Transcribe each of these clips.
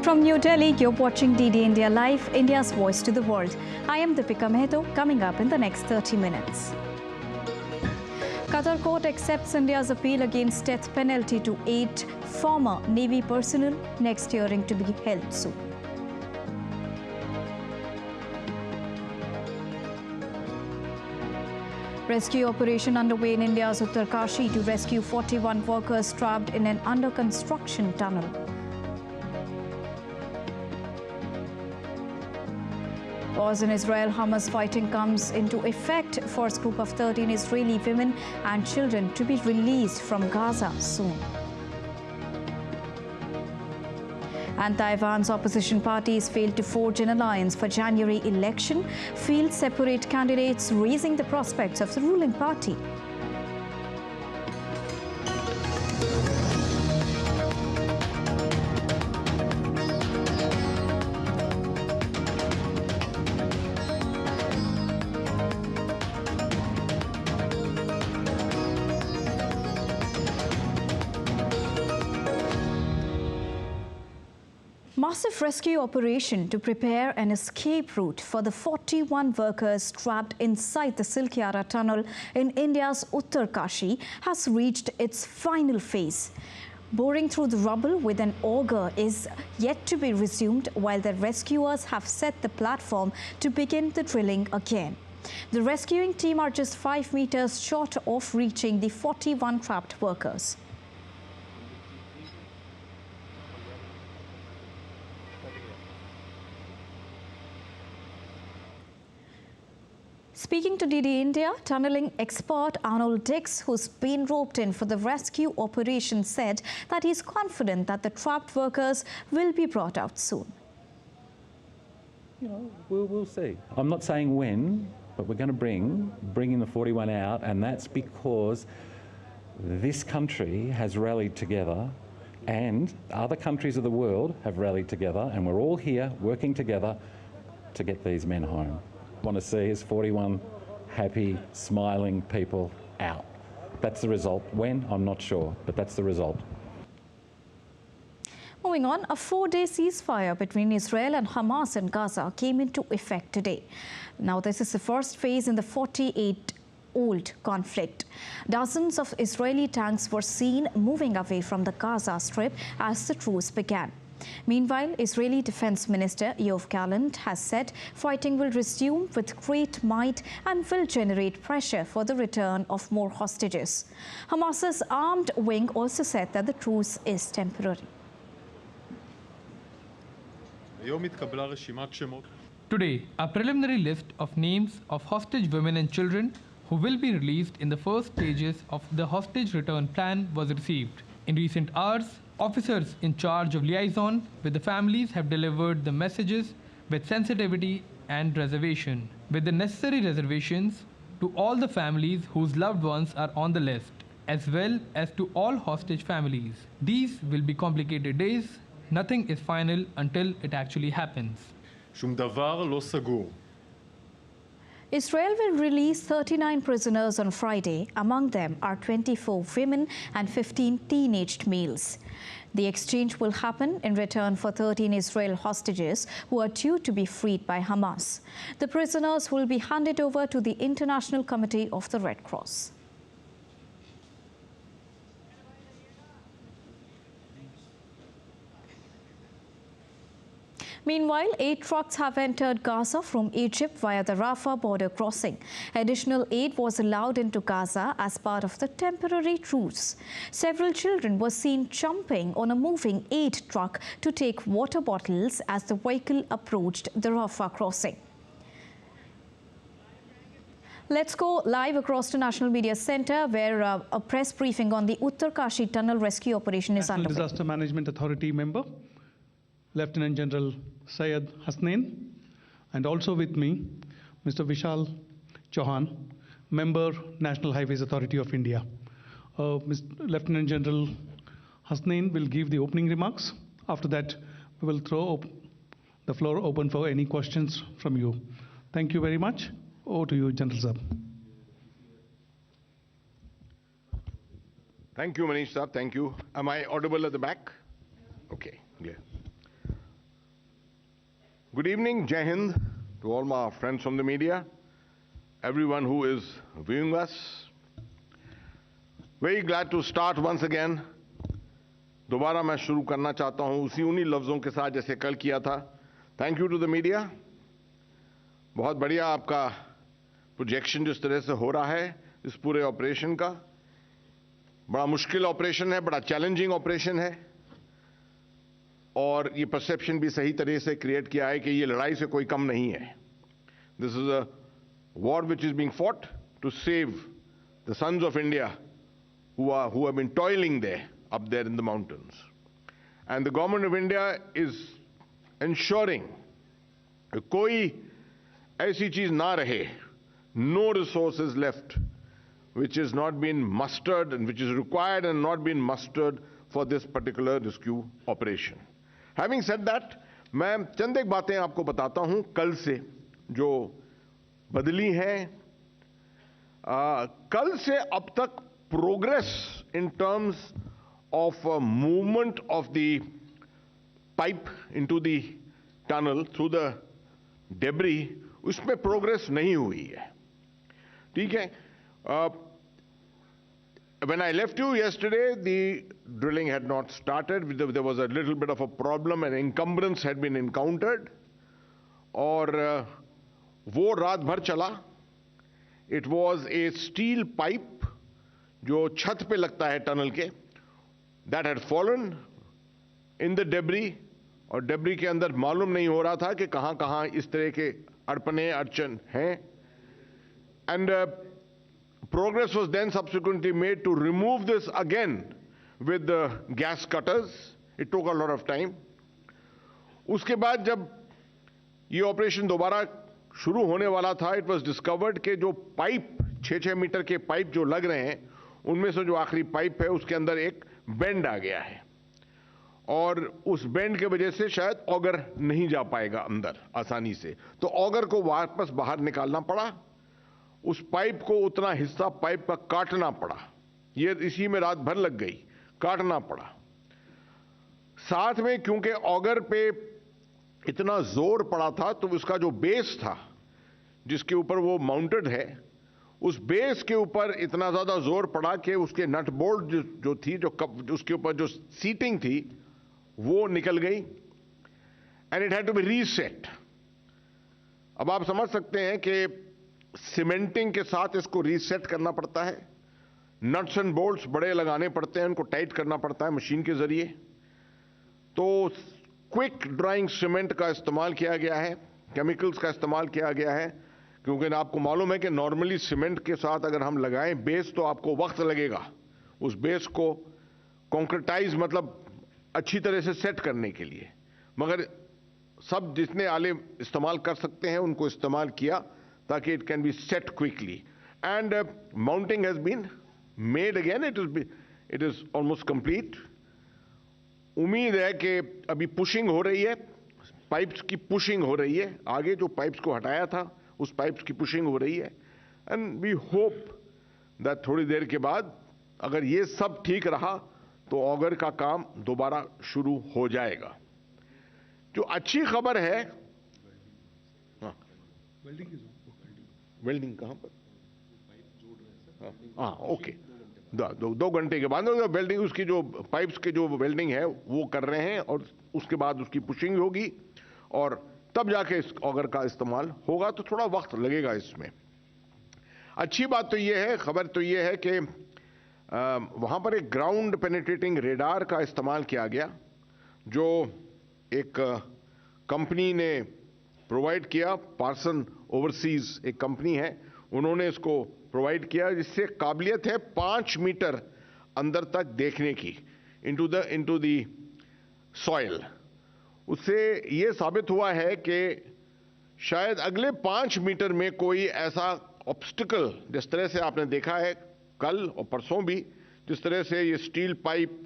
From New Delhi, you're watching DD India Live, India's voice to the world. I am Deepika Mehto, coming up in the next 30 minutes. Qatar court accepts India's appeal against death penalty to 8 former Navy personnel, next hearing to be held soon. Rescue operation underway in India's Uttarkashi to rescue 41 workers trapped in an under-construction tunnel. Pause in Israel-Hamas fighting comes into effect. First group of 13 Israeli women and children to be released from Gaza soon. And Taiwan's opposition parties failed to forge an alliance for January election, field separate candidates raising the prospects of the ruling party. Massive rescue operation to prepare an escape route for the 41 workers trapped inside the Silkyara tunnel in India's Uttarkashi has reached its final phase. Boring through the rubble with an auger is yet to be resumed while the rescuers have set the platform to begin the drilling again. The rescuing team are just 5 meters short of reaching the 41 trapped workers. Speaking to DD India, tunneling expert Arnold Dix, who's been roped in for the rescue operation, said that he's confident that the trapped workers will be brought out soon. You know, we'll see. I'm not saying when, but we're going to bring the 41 out, and that's because this country has rallied together and other countries of the world have rallied together, and we're all here working together to get these men home. Want to see is 41 happy, smiling people out. That's the result. When? I'm not sure, but that's the result. Moving on, a 4-day ceasefire between Israel and Hamas in Gaza came into effect today. Now, this is the first phase in the 48-old conflict. Dozens of Israeli tanks were seen moving away from the Gaza Strip as the truce began. Meanwhile, Israeli Defense Minister Yoav Gallant has said fighting will resume with great might and will generate pressure for the return of more hostages. Hamas's armed wing also said that the truce is temporary. Today, a preliminary list of names of hostage women and children who will be released in the first stages of the hostage return plan was received. In recent hours, officers in charge of liaison with the families have delivered the messages with sensitivity and reservation, with the necessary reservations to all the families whose loved ones are on the list, as well as to all hostage families. These will be complicated days. Nothing is final until it actually happens. Israel will release 39 prisoners on Friday. Among them are 24 women and 15 teenaged males. The exchange will happen in return for 13 Israel hostages who are due to be freed by Hamas. The prisoners will be handed over to the International Committee of the Red Cross. Meanwhile, 8 trucks have entered Gaza from Egypt via the Rafah border crossing. Additional aid was allowed into Gaza as part of the temporary truce. Several children were seen jumping on a moving aid truck to take water bottles as the vehicle approached the Rafah crossing. Let's go live across to National Media Center, where a press briefing on the Uttarkashi tunnel rescue operation is underway. Disaster Management Authority member, Lieutenant General Syed Hasnain, and also with me, Mr. Vishal Chauhan, member, National Highways Authority of India. Lieutenant General Hasnain will give the opening remarks. After that, we will throw the floor open for any questions from you. Thank you very much. Over to you, General Saab. Thank you, Manish Saab. Thank you. Am I audible at the back? Okay, clear. Good evening, Jai Hind, to all my friends from the media, everyone who is viewing us. Very glad to start once again. दोबारा मैं शुरू करना चाहता हूं उन्हीं लफ्जों के साथ जैसे कल किया था. Thank you to the media. बहुत बढ़िया आपका प्रोजेक्शन जिस तरह से हो रहा है इस पूरे ऑपरेशन का. बड़ा मुश्किल ऑपरेशन है, बड़ा चैलेंजिंग ऑपरेशन है और ये परसेप्शन भी सही तरह से क्रिएट किया है कि ये लड़ाई से कोई कम नहीं है. This is a war which is being fought to save the sons of India who have been toiling there up there in the mountains. And the government of India is ensuring कि कोई ऐसी चीज ना रहे, no resources left which is not been mustered and which is required and not been mustered for this particular rescue operation. Having said that, मैं चंद एक बातें आपको बताता हूं कल से जो बदली हैं. कल से अब तक progress in terms of movement of the pipe into the tunnel through the debris, उसमें progress नहीं हुई है. ठीक है. When I left you yesterday, the drilling had not started. There was a little bit of a problem, an encumbrance had been encountered, और वो रात भर चला. It was a steel pipe जो छत पे लगता है टनल के, that had fallen in the debris, और डेब्री के अंदर मालूम नहीं हो रहा था कि कहां कहां इस तरह के अड़पने अड़चन हैं. And progress was then subsequently made to remove this again with the gas cutters. It took a lot of time. उसके बाद जब ये ऑपरेशन दोबारा शुरू होने वाला था, it was discovered कि जो पाइप 6-6 मीटर के पाइप जो लग रहे हैं उनमें से जो आखिरी पाइप है उसके अंदर एक बेंड आ गया है और उस बेंड की वजह से शायद ऑगर नहीं जा पाएगा अंदर आसानी से. तो ऑगर को वापस बाहर निकालना पड़ा. उस पाइप को उतना हिस्सा पाइप का काटना पड़ा. ये इसी में रात भर लग गई, काटना पड़ा. साथ में क्योंकि ऑगर पे इतना जोर पड़ा था तो उसका जो बेस था जिसके ऊपर वो माउंटेड है, उस बेस के ऊपर इतना ज्यादा जोर पड़ा कि उसके नट बोल्ट जो थी, जो उसके ऊपर जो सीटिंग थी वो निकल गई. And it had to be reset. अब आप समझ सकते हैं कि सीमेंटिंग के साथ इसको रीसेट करना पड़ता है. नट्स एंड बोल्ट्स बड़े लगाने पड़ते हैं, उनको टाइट करना पड़ता है मशीन के जरिए. तो क्विक ड्राइंग सीमेंट का इस्तेमाल किया गया है, केमिकल्स का इस्तेमाल किया गया है, क्योंकि आपको मालूम है कि नॉर्मली सीमेंट के साथ अगर हम लगाएं बेस तो आपको वक्त लगेगा उस बेस को कॉन्क्रीटाइज मतलब अच्छी तरह से सेट करने के लिए. मगर सब जितने आले इस्तेमाल कर सकते हैं उनको इस्तेमाल किया ताकि it can be set quickly. And mounting has been made again. It is almost complete. उम्मीद है कि अभी पुशिंग हो रही है, पाइप्स की पुशिंग हो रही है. आगे जो पाइप्स को हटाया था उस पाइप्स की पुशिंग हो रही है. एंड वी होप दैट थोड़ी देर के बाद अगर ये सब ठीक रहा तो ऑगर का काम दोबारा शुरू हो जाएगा. जो अच्छी खबर है, वेल्डिंग कहां पर? हाँ, ओके. 2 घंटे के बाद वेल्डिंग, उसकी जो पाइप्स के जो वेल्डिंग है वो कर रहे हैं और उसके बाद उसकी पुशिंग होगी और तब जाके इस ऑगर का इस्तेमाल होगा. तो थोड़ा वक्त लगेगा इसमें. अच्छी बात तो ये है, खबर तो ये है कि वहां पर एक ग्राउंड पेनिट्रेटिंग रेडार का इस्तेमाल किया गया जो एक कंपनी ने प्रोवाइड किया. पार्सन ओवरसीज एक कंपनी है, उन्होंने इसको प्रोवाइड किया जिससे काबिलियत है 5 मीटर अंदर तक देखने की इनटू द सॉइल. उससे ये साबित हुआ है कि शायद अगले 5 मीटर में कोई ऐसा ऑब्स्टिकल, जिस तरह से आपने देखा है कल और परसों भी, जिस तरह से ये steel pipe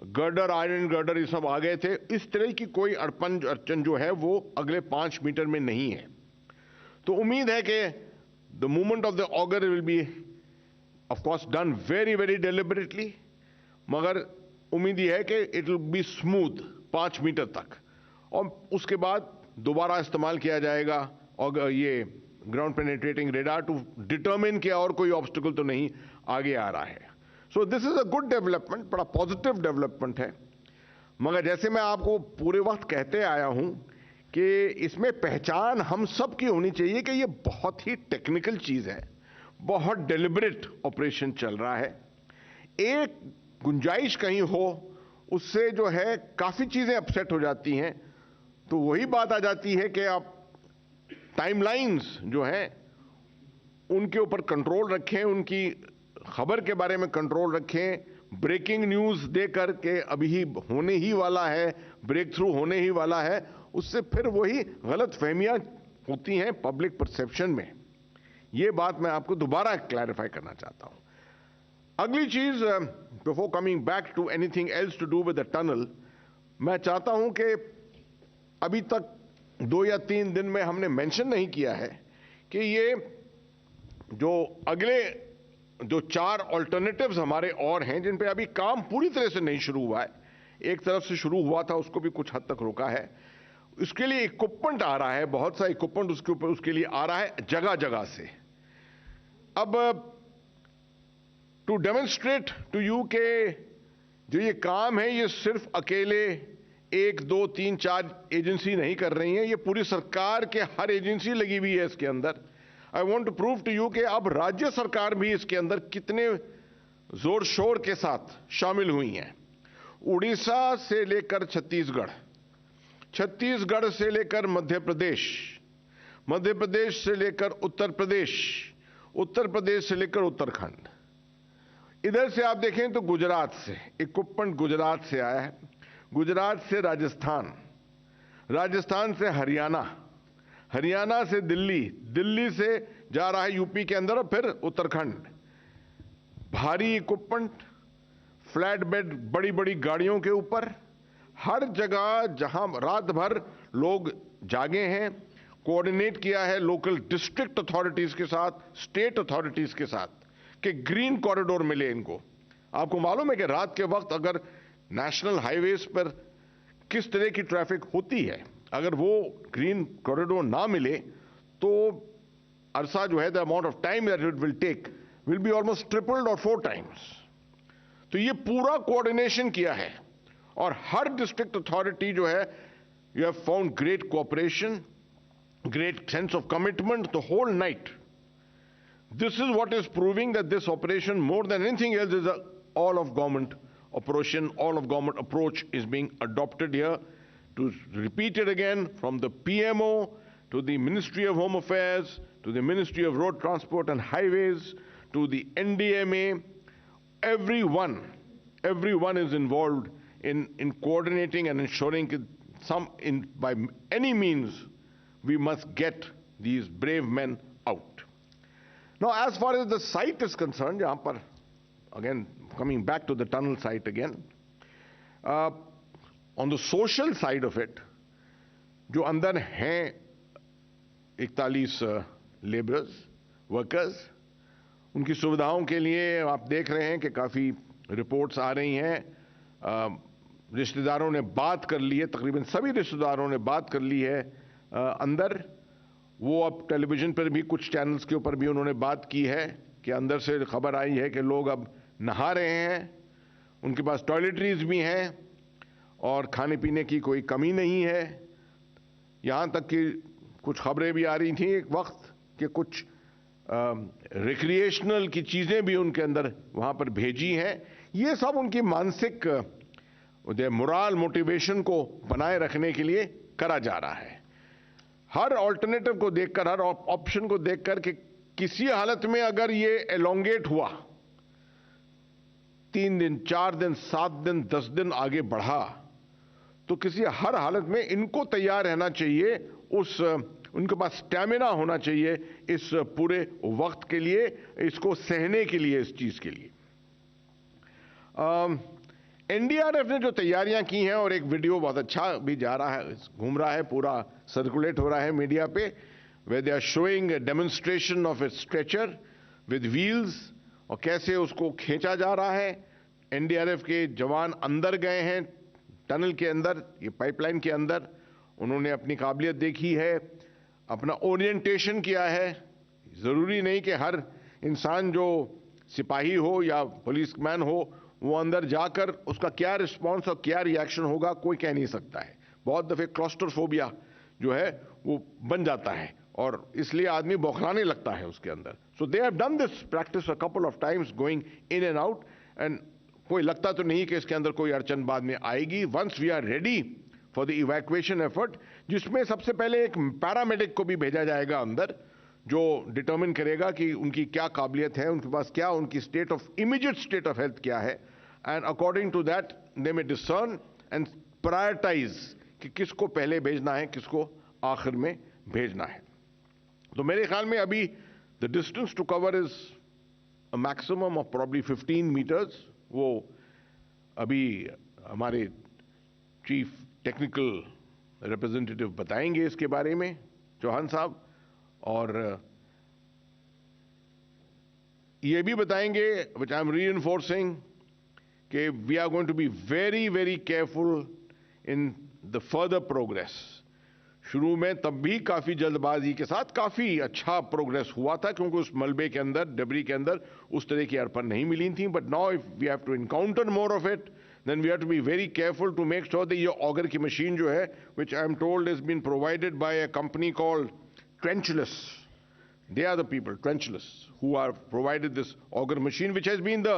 girder, iron girder ये सब आ गए थे, इस तरह की कोई अड़चन जो है वो अगले 5 मीटर में नहीं है. तो उम्मीद है कि the movement of the auger will be of course done very very deliberately, मगर उम्मीद ये है कि it will be smooth 5 metre तक. और उसके बाद दोबारा इस्तेमाल किया जाएगा और ये ground penetrating radar to determine कि और कोई ऑब्स्टिकल तो नहीं आगे आ रहा है। So this is a good development, बड़ा पॉजिटिव डेवलपमेंट है। मगर जैसे मैं आपको पूरे वक्त कहते आया हूं कि इसमें पहचान हम सब की होनी चाहिए कि ये बहुत ही टेक्निकल चीज है, बहुत डेलिब्रेट ऑपरेशन चल रहा है। एक गुंजाइश कहीं हो उससे जो है काफी चीजें अपसेट हो जाती हैं। तो वही बात आ जाती है कि आप टाइमलाइंस जो हैं उनके ऊपर कंट्रोल रखें, उनकी खबर के बारे में कंट्रोल रखें। ब्रेकिंग न्यूज देकर के अभी ही होने ही वाला है, ब्रेक थ्रू होने ही वाला है, उससे फिर वही गलत फहमियां होती हैं पब्लिक परसेप्शन में। ये बात मैं आपको दोबारा क्लैरिफाई करना चाहता हूं। अगली चीज, before coming back to anything else to do with the tunnel, मैं चाहता हूं कि अभी तक 2 या 3 दिन में हमने मेंशन नहीं किया है कि ये जो अगले जो 4 ऑल्टरनेटिव्स हमारे और हैं जिन पे अभी काम पूरी तरह से नहीं शुरू हुआ है, एक तरफ से शुरू हुआ था उसको भी कुछ हद तक रोका है, उसके लिए इक्विपमेंट आ रहा है, बहुत सा इक्विपमेंट उसके ऊपर उसके लिए आ रहा है जगह जगह से। अब टू डेमोन्स्ट्रेट टू यू के जो ये काम है ये सिर्फ अकेले 1, 2, 3, 4 एजेंसी नहीं कर रही हैं, ये पूरी सरकार के हर एजेंसी लगी हुई है इसके अंदर। I want to prove to you कि अब राज्य सरकार भी इसके अंदर कितने जोर शोर के साथ शामिल हुई हैं। उड़ीसा से लेकर छत्तीसगढ़, छत्तीसगढ़ से लेकर मध्य प्रदेश, मध्य प्रदेश से लेकर उत्तर प्रदेश, उत्तर प्रदेश से लेकर उत्तराखंड, इधर से आप देखें तो गुजरात से इक्विपमेंट गुजरात से आया है, गुजरात से राजस्थान, राजस्थान से हरियाणा, हरियाणा से दिल्ली, दिल्ली से जा रहा है यूपी के अंदर और फिर उत्तराखंड। भारी इक्विपमेंट, फ्लैट बेड, बड़ी बड़ी गाड़ियों के ऊपर, हर जगह जहां रात भर लोग जागे हैं, कोऑर्डिनेट किया है लोकल डिस्ट्रिक्ट अथॉरिटीज के साथ, स्टेट अथॉरिटीज के साथ कि ग्रीन कॉरिडोर मिले इनको। आपको मालूम है कि रात के वक्त अगर नेशनल हाईवेज पर किस तरह की ट्रैफिक होती है, अगर वो ग्रीन कॉरिडोर ना मिले तो अरसा जो है the amount of time that it will take will be almost tripled और 4 टाइम्स। तो ये पूरा कोऑर्डिनेशन किया है और हर डिस्ट्रिक्ट अथॉरिटी जो है you have found great cooperation, great sense of commitment the whole night. This is what is proving that this operation more than anything else is a all of government operation, all of government approach is being adopted here. To repeat it again, from the PMO to the Ministry of Home Affairs to the Ministry of Road Transport and Highways to the NDMA, everyone is involved in coordinating and ensuring that by any means we must get these brave men out. Now, as far as the site is concerned, yahan par, again, coming back to the tunnel site again, on the social side of it, जो अंदर हैं 41 labourers, workers, उनकी सुविधाओं के लिए आप देख रहे हैं कि काफ़ी रिपोर्ट्स आ रही हैं। रिश्तेदारों ने बात कर ली है, तकरीबन सभी रिश्तेदारों ने बात कर ली है अंदर। वो अब टेलीविज़न पर भी कुछ चैनल्स के ऊपर भी उन्होंने बात की है कि अंदर से खबर आई है कि लोग अब नहा रहे हैं, उनके पास टॉयलेटरीज भी हैं और खाने पीने की कोई कमी नहीं है। यहाँ तक कि कुछ खबरें भी आ रही थी एक वक्त कि कुछ रिक्रिएशनल की चीज़ें भी उनके अंदर वहाँ पर भेजी हैं। ये सब उनकी मानसिक मोरल मोटिवेशन को बनाए रखने के लिए करा जा रहा है। हर ऑल्टरनेटिव को देखकर, हर ऑप्शन को देखकर कि किसी हालत में अगर ये एलोंगेट हुआ, 3 दिन, 4 दिन, 7 दिन, 10 दिन आगे बढ़ा, तो किसी हर हालत में इनको तैयार रहना चाहिए, उनके पास स्टैमिना होना चाहिए इस पूरे वक्त के लिए, इसको सहने के लिए, इस चीज के लिए। एनडीआरएफ ने जो तैयारियां की हैं, और एक वीडियो बहुत अच्छा भी जा रहा है, घूम रहा है, पूरा सर्कुलेट हो रहा है मीडिया पे, where they are showing a demonstration of a stretcher with wheels, और कैसे उसको खींचा जा रहा है। एनडीआरएफ के जवान अंदर गए हैं टनल के अंदर, ये पाइपलाइन के अंदर, उन्होंने अपनी काबिलियत देखी है, अपना ओरिएंटेशन किया है। ज़रूरी नहीं कि हर इंसान जो सिपाही हो या पुलिसमैन हो वो अंदर जाकर उसका क्या रिस्पॉन्स और क्या रिएक्शन होगा कोई कह नहीं सकता है। बहुत दफ़े क्लॉस्ट्रोफोबिया जो है वो बन जाता है और इसलिए आदमी बौखलाने लगता है उसके अंदर। So they have done this practice a couple of times going in and out, and कोई लगता तो नहीं कि इसके अंदर कोई अड़चन बाद में आएगी। Once we are ready for the evacuation effort, जिसमें सबसे पहले एक पैरामेडिक को भी भेजा जाएगा अंदर, जो डिटर्मिन करेगा कि उनकी क्या काबिलियत है, उनके पास क्या उनकी state of immediate state of health क्या है, and according to that they may discern and prioritise कि किसको पहले भेजना है, किसको आखिर में भेजना है। तो मेरे ख्याल में अभी the distance to cover is a maximum of probably 15 metres. वो अभी हमारे चीफ टेक्निकल रिप्रेजेंटेटिव बताएंगे इसके बारे में, चौहान साहब, और ये भी बताएंगे विच आई एम रीइंफोर्सिंग कि we are going to be very very careful in the further progress. शुरू में तब भी काफी जल्दबाजी के साथ काफी अच्छा प्रोग्रेस हुआ था क्योंकि उस मलबे के अंदर, डेब्री के अंदर उस तरह की अड़पन नहीं मिली थी। But now if we have to encounter more of it, then we have to be very careful to make sure that ये auger की machine जो है, which I am told has been provided by a company called Trenchless. They are the people, Trenchless, who are provided this auger machine, which has been the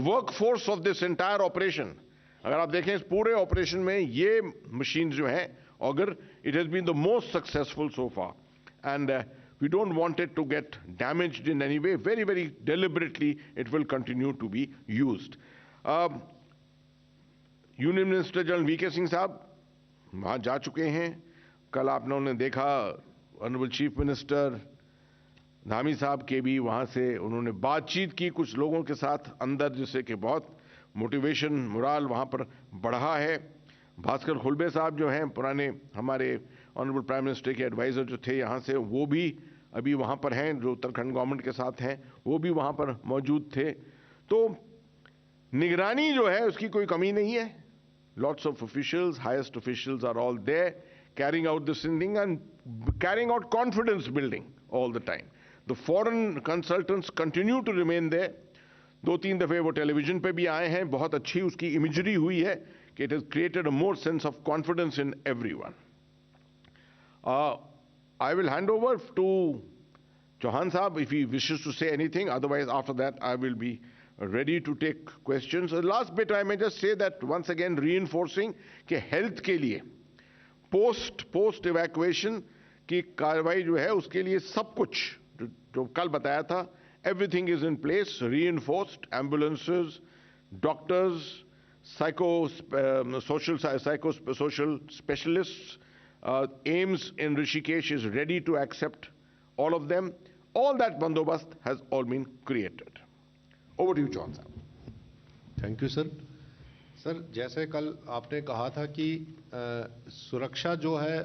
workforce of this entire operation. अगर आप देखें इस पूरे operation में ये machine जो है auger, it has been the most successful so far, and we don't want it to get damaged in any way. Very, very deliberately, it will continue to be used. Union minister general V K Singh साहब वहाँ जा चुके हैं। कल आपने उन्हें देखा, honourable chief minister Dhami साहब के भी वहाँ से उन्होंने बातचीत की कुछ लोगों के साथ अंदर, जिससे कि बहुत मोटिवेशन, मोराल वहाँ पर बढ़ा है। भास्कर खुलबे साहब जो हैं, पुराने हमारे ऑनरेबल प्राइम मिनिस्टर के एडवाइज़र जो थे यहाँ से, वो भी अभी वहाँ पर हैं, जो उत्तराखंड गवर्नमेंट के साथ हैं, वो भी वहाँ पर मौजूद थे। तो निगरानी जो है उसकी कोई कमी नहीं है। Lots of officials, highest officials are all there carrying out this thing and carrying out confidence building all the time. The foreign consultants continue to remain there. 2-3 दफे वो टेलीविजन पे भी आए हैं, बहुत अच्छी उसकी इमेजरी हुई है कि it has created a more sense of confidence in everyone. I will hand over to Chauhan Saab if he wishes to say anything. Otherwise, after that, I will be ready to take questions. The last bit, I may just say that once again reinforcing कि health के लिए post evacuation की कार्रवाई जो है उसके लिए सब कुछ जो कल बताया था, everything is in place, reinforced, ambulances, doctors, social specialists. AIMS in Rishikesh is ready to accept all of them. All that bandobast has all been created. Over to you, John साहब. Thank you sir. सर, जैसे कल आपने कहा था कि सुरक्षा जो है,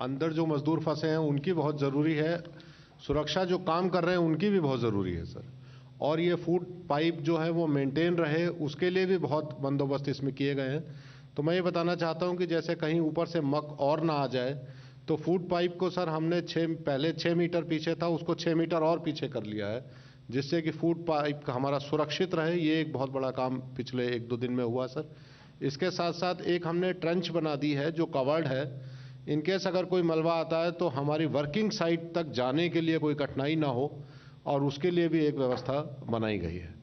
अंदर जो मजदूर फंसे हैं उनकी बहुत ज़रूरी है, सुरक्षा जो काम कर रहे हैं उनकी भी बहुत ज़रूरी है सर, और ये फूड पाइप जो है वो मेंटेन रहे उसके लिए भी बहुत बंदोबस्त इसमें किए गए हैं. तो मैं ये बताना चाहता हूँ कि जैसे कहीं ऊपर से मक और ना आ जाए, तो फूड पाइप को सर हमने पहले 6 मीटर पीछे था, उसको 6 मीटर और पीछे कर लिया है, जिससे कि फूड पाइप हमारा सुरक्षित रहे. ये एक बहुत बड़ा काम पिछले 1-2 दिन में हुआ सर. इसके साथ साथ एक हमने ट्रेंच बना दी है जो कवर्ड है. इनकेस अगर कोई मलबा आता है तो हमारी वर्किंग साइट तक जाने के लिए कोई कठिनाई ना हो, और उसके लिए भी एक व्यवस्था बनाई गई है.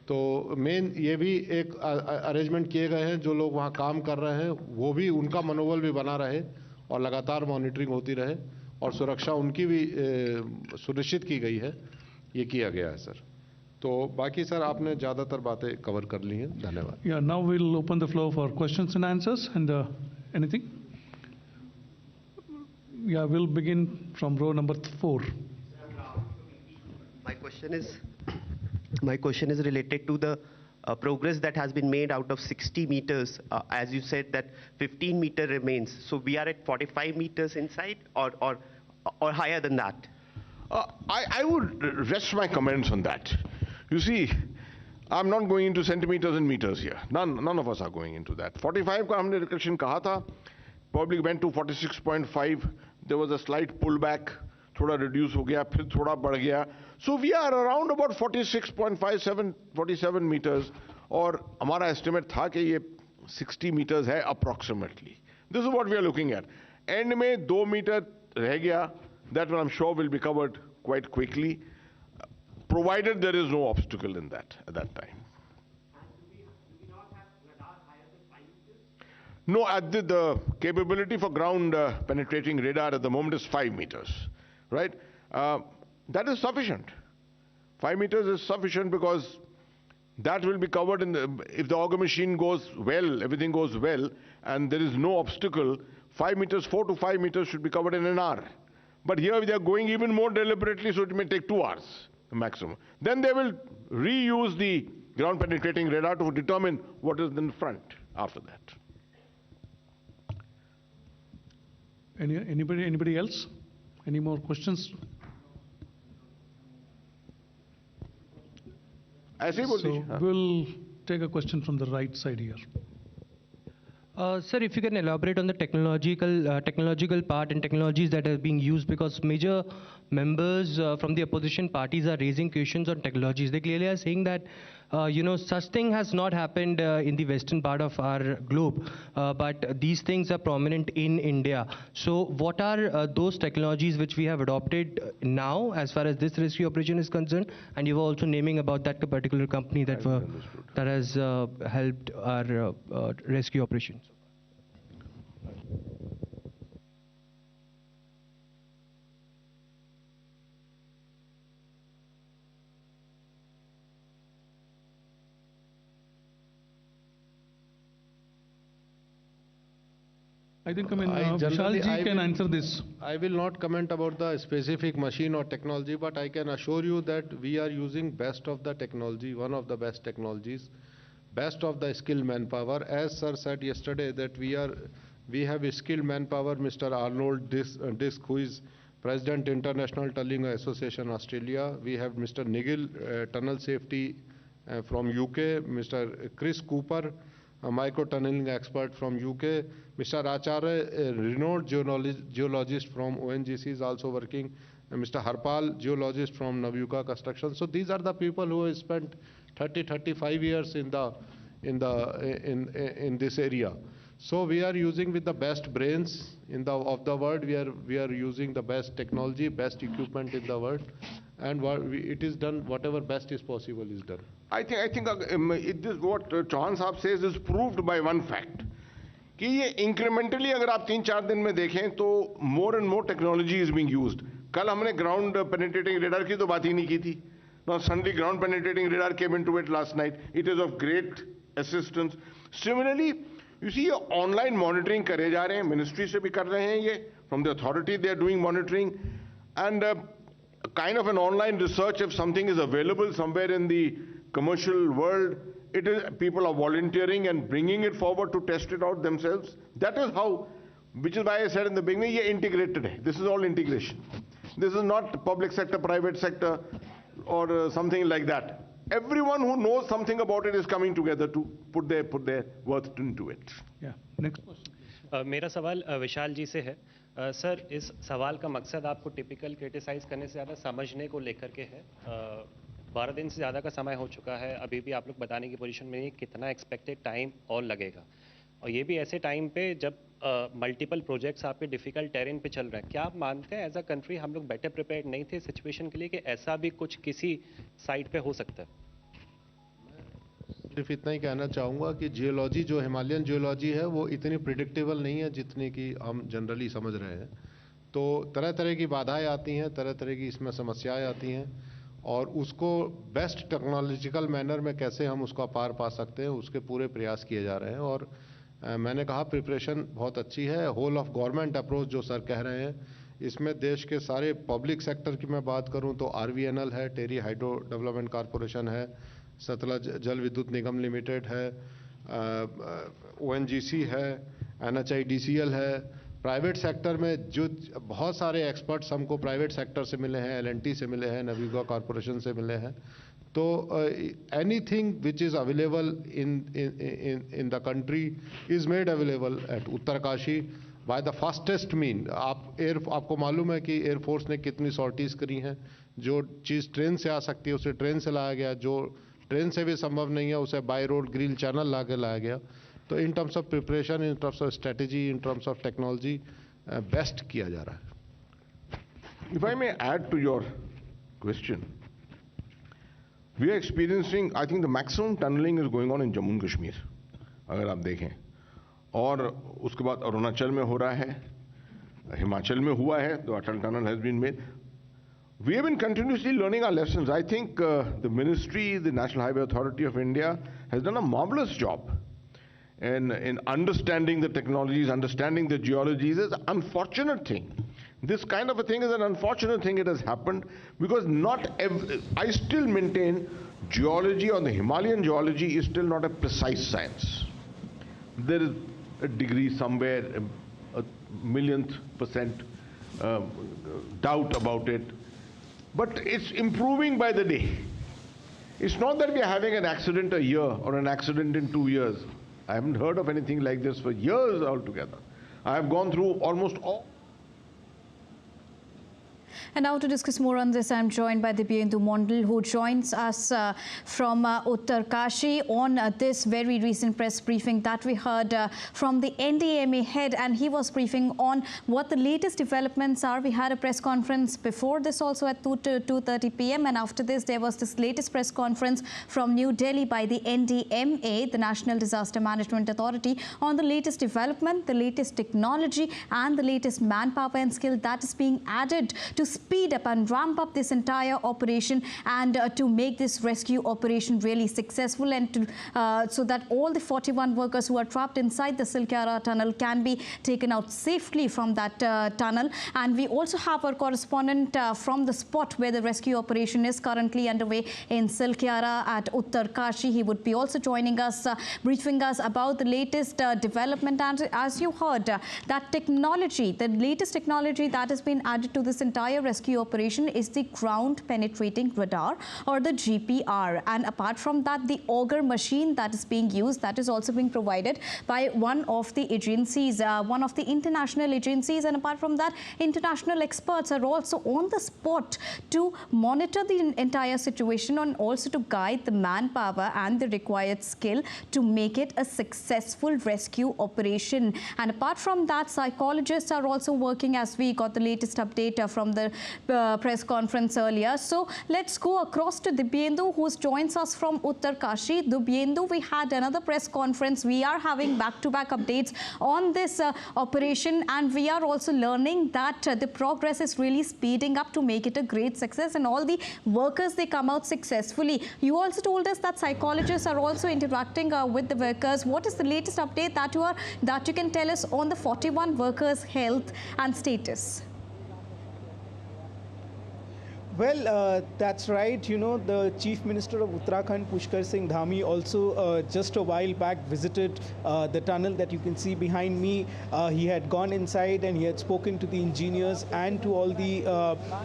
तो मेन ये भी एक अरेंजमेंट किए गए हैं, जो लोग वहाँ काम कर रहे हैं वो भी, उनका मनोबल भी बना रहे और लगातार मॉनिटरिंग होती रहे और सुरक्षा उनकी भी सुनिश्चित की गई है. ये किया गया है सर. तो बाकी सर आपने ज़्यादातर बातें कवर कर ली हैं. धन्यवाद. Yeah, now we'll open the floor for questions and answers and anything. Yeah, we'll begin from row number 4. My question is related to the progress that has been made out of 60 meters. As you said that 15 meter remains. So we are at 45 meters inside or higher than that? I would rest my comments on that. You see, I'm not going into centimeters and meters here. None of us are going into that. 45 का हमने recollection कहा था. probably went to 46.5. There was a slight pullback, thoda reduce ho gaya, phir thoda बढ़ गया. So we are around about 46.57, 47 meters. और हमारा estimate था कि ये 60 meters है approximately. This is what we are looking at. End में 2 meter रह गया. That one I'm sure will be covered quite quickly, provided there is no obstacle in that at that time. No, at the capability for ground penetrating radar at the moment is 5 meters, right? That is sufficient. 5 meters is sufficient because that will be covered if the auger machine goes well, everything goes well, and there is no obstacle, 5 meters, 4 to 5 meters should be covered in an hour. But here they are going even more deliberately, so it may take 2 hours maximum. Then they will reuse the ground penetrating radar to determine what is in front after that. Anybody else? Any more questions? So we'll take a question from the right side here. Sir, if you can elaborate on the technological part and technologies that are being used, because major members from the opposition parties are raising questions on technologies. They clearly are saying that, such thing has not happened in the western part of our globe, but these things are prominent in India. So what are those technologies which we have adopted now as far as this rescue operation is concerned? And you were also naming about that particular company that has helped our rescue operations. I think, Vishal ji can answer this. I will not comment about the specific machine or technology, but I can assure you that we are using best of the technology, one of the best technologies, best of the skilled manpower. As sir said yesterday that we have a skilled manpower, Mr. Arnold Disk, who is President International Tunneling Association Australia. We have Mr. Nigel, Tunnel Safety from UK, Mr. Chris Cooper, a micro-tunneling expert from UK. Mr. Acharya, a renowned geologist from ONGC, is also working. And Mr. Harpal, geologist from Navayuga Construction. So these are the people who have spent 35 years in this area. So we are using with the best brains of the world. We are using the best technology, best equipment in the world, and it is done. Whatever best is possible is done. I think what Chauhan Saab says is proved by one fact. कि ये incrementally अगर आप 3-4 दिन में देखें तो more and more technology is being used. कल हमने ground penetrating radar की तो बात ही नहीं की थी. Now suddenly ground penetrating radar came into it last night. It is of great assistance. Similarly, you see online monitoring करे जा रहे हैं, ministry से भी कर रहे हैं ये, from the authority they are doing monitoring, and kind of an online research if something is available somewhere in the commercial world, people are volunteering and bringing it forward to test it out themselves. That is how, which is why I said in the beginning, ये integrated है. This is all integration. This is not public sector, private sector, or something like that. Everyone who knows something about it is coming together to put their worth into it. Yeah. Next question. मेरा सवाल विशाल जी से है. Sir, इस सवाल का मकसद आपको typical criticise करने से ज़्यादा समझने को लेकर के है. 12 दिन से ज़्यादा का समय हो चुका है, अभी भी आप लोग बताने की पोजीशन में नहीं कितना एक्सपेक्टेड टाइम और लगेगा, और ये भी ऐसे टाइम पे जब मल्टीपल प्रोजेक्ट्स आपके डिफिकल्ट टेरेन पे चल रहे हैं. क्या आप मानते हैं एज अ कंट्री हम लोग बेटर प्रिपेयर्ड नहीं थे सिचुएशन के लिए कि ऐसा भी कुछ किसी साइड पे हो सकता है? सिर्फ इतना ही कहना चाहूँगा कि जियोलॉजी जो हिमालयन जियोलॉजी है वो इतनी प्रिडिक्टेबल नहीं है जितनी कि हम जनरली समझ रहे हैं. तो तरह तरह की बाधाएं आती हैं, तरह तरह की इसमें समस्याएं आती हैं, और उसको बेस्ट टेक्नोलॉजिकल मैनर में कैसे हम उसका पार पा सकते हैं उसके पूरे प्रयास किए जा रहे हैं. और मैंने कहा प्रिपरेशन बहुत अच्छी है. होल ऑफ गवर्नमेंट अप्रोच जो सर कह रहे हैं, इसमें देश के सारे पब्लिक सेक्टर की मैं बात करूं तो RVNL है, टेरी हाइड्रो डेवलपमेंट कॉरपोरेशन है, सतलज जल विद्युत निगम लिमिटेड है, ONGC है, NHIDCL है. प्राइवेट सेक्टर में जो बहुत सारे एक्सपर्ट्स हमको प्राइवेट सेक्टर से मिले हैं, LNT से मिले हैं, नवयुगा कॉरपोरेशन से मिले हैं. तो anything which is available in the country is made available at Uttarkashi. By the fastest mean. आपको मालूम है कि एयरफोर्स ने कितनी सॉर्टीज करी हैं। जो चीज़ ट्रेन से आ सकती है उसे ट्रेन से लाया गया, जो ट्रेन से भी संभव नहीं है उसे बाय रोड ग्रिल चैनल ला के लाया गया। तो in terms of preparation, in terms of strategy, in terms of technology best किया जा रहा है। If I may add to your question, we are experiencing, I think the maximum tunneling is going on in Jammu and Kashmir, अगर आप देखें, और उसके बाद अरुणाचल में हो रहा है, हिमाचल में हुआ है, the Atal tunnel has been made. We have been continuously learning our lessons. I think the ministry, the National Highway Authority of India has done a marvelous job in understanding the technologies, understanding the geologies. It's an unfortunate thing. This kind of a thing is an unfortunate thing. It has happened because I still maintain geology, or the Himalayan geology, is still not a precise science. There is a degree somewhere, a millionth percent doubt about it. But it's improving by the day. It's not that we are having an accident a year or an accident in 2 years. I haven't heard of anything like this for years altogether. I have gone through almost all. And now to discuss more on this, I'm joined by Dibyendu Mondal, who joins us from Uttarkashi on this very recent press briefing that we heard from the NDMA head, and he was briefing on what the latest developments are. We had a press conference before this also at 2:30 p.m. and after this there was this latest press conference from New Delhi by the NDMA, the National Disaster Management Authority, on the latest development, the latest technology and the latest manpower and skill that is being added to speed up and ramp up this entire operation and to make this rescue operation really successful, and to, so that all the 41 workers who are trapped inside the Silkyara tunnel can be taken out safely from that tunnel. And we also have our correspondent from the spot where the rescue operation is currently underway in Silkyara at Uttarkashi. He would be also joining us, briefing us about the latest development. And as you heard, that technology, the latest technology that has been added to this entire rescue operation is the ground penetrating radar, or the GPR. And apart from that, the auger machine that is being used, that is also being provided by one of the agencies, one of the international agencies. And apart from that, international experts are also on the spot to monitor the entire situation and also to guide the manpower and the required skill to make it a successful rescue operation. And apart from that, psychologists are also working, as we got the latest update from the press conference earlier. So let's go across to Dibyendu, who joins us from Uttarkashi. Dibyendu, we had another press conference. We are having back-to-back updates on this operation, and we are also learning that the progress is really speeding up to make it a great success, and all the workers, they come out successfully. You also told us that psychologists are also interacting with the workers. What is the latest update that you can tell us on the 41 workers' health and status? Well, that's right. You know, the Chief Minister of Uttarakhand, Pushkar Singh Dhami, also just a while back visited the tunnel that you can see behind me. He had gone inside and he had spoken to the engineers and to all the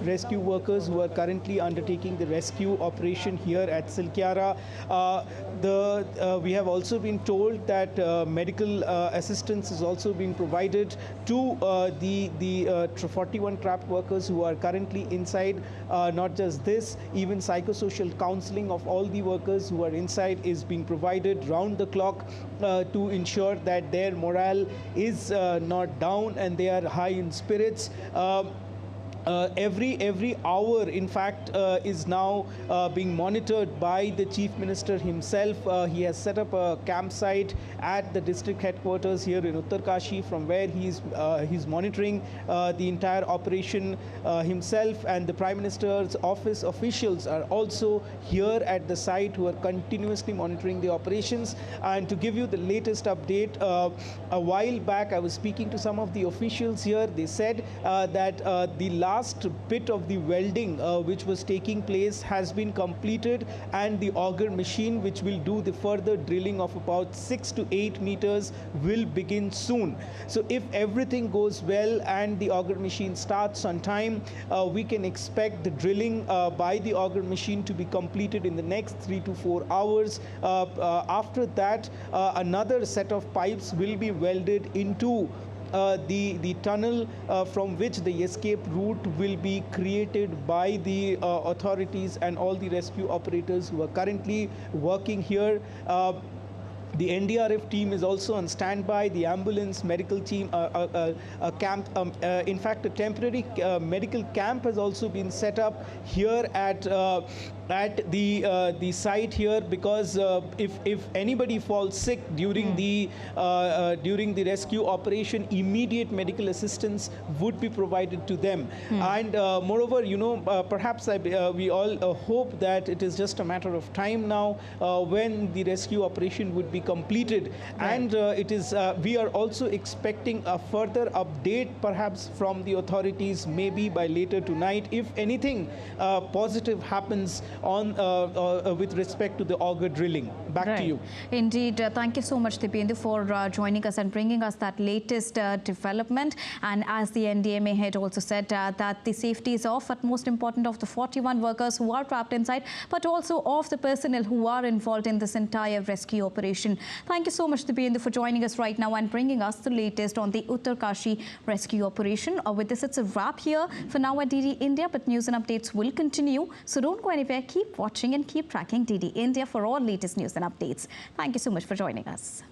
rescue workers who are currently undertaking the rescue operation here at Silkyara. We have also been told that medical assistance is also being provided to the 41 trapped workers who are currently inside. Not just this, even psychosocial counseling of all the workers who are inside is being provided round the clock to ensure that their morale is not down and they are high in spirits. Every hour, in fact, is now being monitored by the Chief Minister himself. He has set up a campsite at the district headquarters here in Uttarkashi, from where he's monitoring the entire operation himself. And the Prime Minister's office officials are also here at the site, who are continuously monitoring the operations. And to give you the latest update, a while back I was speaking to some of the officials here. They said that the last bit of the welding which was taking place has been completed, and the auger machine, which will do the further drilling of about 6 to 8 meters, will begin soon. So if everything goes well and the auger machine starts on time, we can expect the drilling by the auger machine to be completed in the next 3 to 4 hours. After that, another set of pipes will be welded into the tunnel from which the escape route will be created by the authorities and all the rescue operators who are currently working here. The NDRF team is also on standby. The ambulance medical team, camp, in fact, a temporary medical camp has also been set up here at the site here, because if anybody falls sick during the rescue operation, immediate medical assistance would be provided to them. And moreover, perhaps we all hope that it is just a matter of time now when the rescue operation would be completed. Right. And we are also expecting a further update perhaps from the authorities maybe by later tonight if anything positive happens on with respect to the auger drilling. Back to you. Indeed. Thank you so much, Dipendu, for joining us and bringing us that latest development. And as the NDMA head also said that the safety is of utmost important of the 41 workers who are trapped inside, but also of the personnel who are involved in this entire rescue operation. Thank you so much, Dipendu, for joining us right now and bringing us the latest on the Uttarkashi rescue operation. With this, it's a wrap here for now at DD India, but news and updates will continue. So don't go anywhere. Keep watching and keep tracking DD India for all latest news and updates. Thank you so much for joining us.